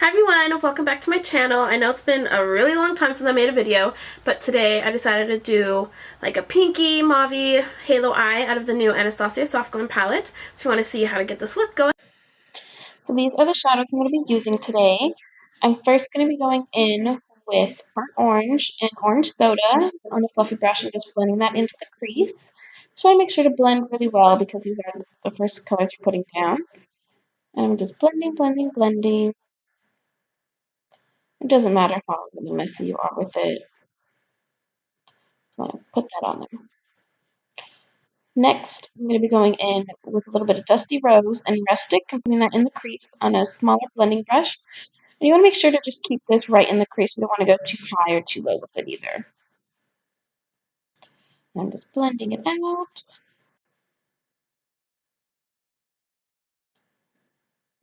Hi everyone, welcome back to my channel. I know it's been a really long time since I made a video, but today I decided to do like a pinky, mauve halo eye out of the new Anastasia Soft Glam Palette. So if you want to see how to get this look, go ahead. So these are the shadows I'm going to be using today. I'm first going to be going in with burnt orange and orange soda on the fluffy brush and just blending that into the crease. Just want to make sure to blend really well because these are the first colors you're putting down. And I'm just blending, blending, blending. It doesn't matter how really messy you are with it. Just want to put that on there. Next, I'm going to be going in with a little bit of Dusty Rose and Rustic and putting that in the crease on a smaller blending brush. And you want to make sure to just keep this right in the crease. You don't want to go too high or too low with it either. And I'm just blending it out.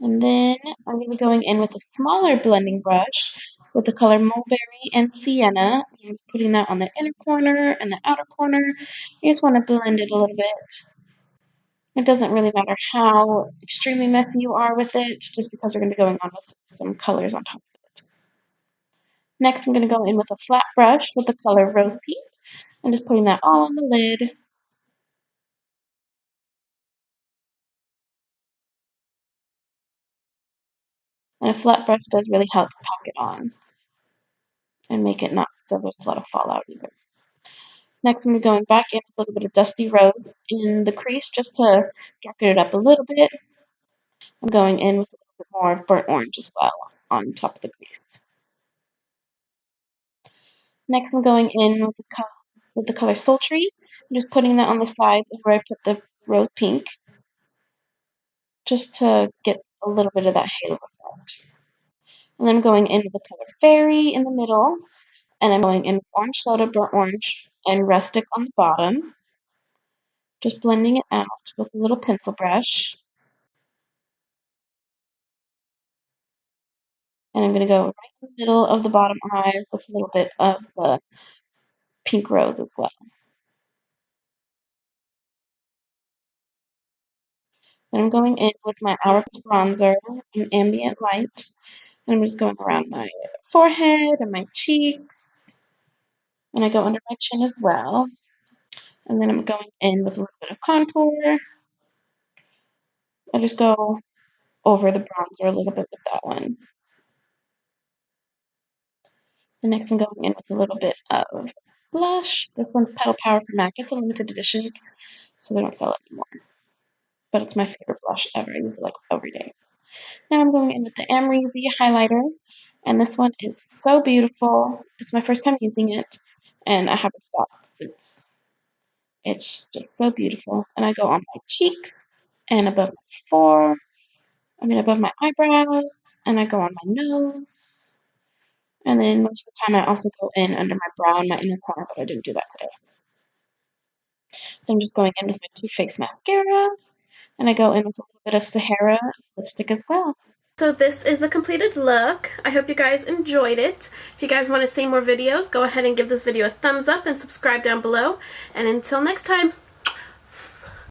And then I'm going to be going in with a smaller blending brush with the color Mulberry and Sienna. I'm just putting that on the inner corner and the outer corner. You just want to blend it a little bit. It doesn't really matter how extremely messy you are with it, just because we're going to be going on with some colors on top of it. Next, I'm going to go in with a flat brush with the color Rose Pink and just putting that all on the lid. And a flat brush does really help pack it on and make it not so there's a lot of fallout either. Next, I'm going to be going back in with a little bit of Dusty Rose in the crease just to darken it up a little bit. I'm going in with a little bit more of burnt orange as well on top of the crease. Next, I'm going in with the color Sultry. I'm just putting that on the sides of where I put the rose pink, just to get a little bit of that halo effect. And then I'm going in with the color Fairy in the middle, and I'm going in with orange soda, burnt orange, and rustic on the bottom. Just blending it out with a little pencil brush. And I'm going to go right in the middle of the bottom eye with a little bit of the pink rose as well. Then I'm going in with my Hourglass bronzer in Ambient Light. And I'm just going around my forehead and my cheeks. And I go under my chin as well. And then I'm going in with a little bit of contour. I just go over the bronzer a little bit with that one. The next I'm going in with a little bit of blush. This one's Petal Power from MAC. It's a limited edition, so they don't sell it anymore. But it's my favorite blush ever. I use it like every day. Now I'm going in with the Amrezy highlighter. And this one is so beautiful. It's my first time using it, and I haven't stopped since. It's just so beautiful. And I go on my cheeks and above my eyebrows, and I go on my nose. And then most of the time I also go in under my brow and my inner corner, but I didn't do that today. Then I'm just going in with my Too Faced mascara, and I go in with a little bit of Sahara lipstick as well. So this is the completed look. I hope you guys enjoyed it. If you guys want to see more videos, go ahead and give this video a thumbs up and subscribe down below. And until next time.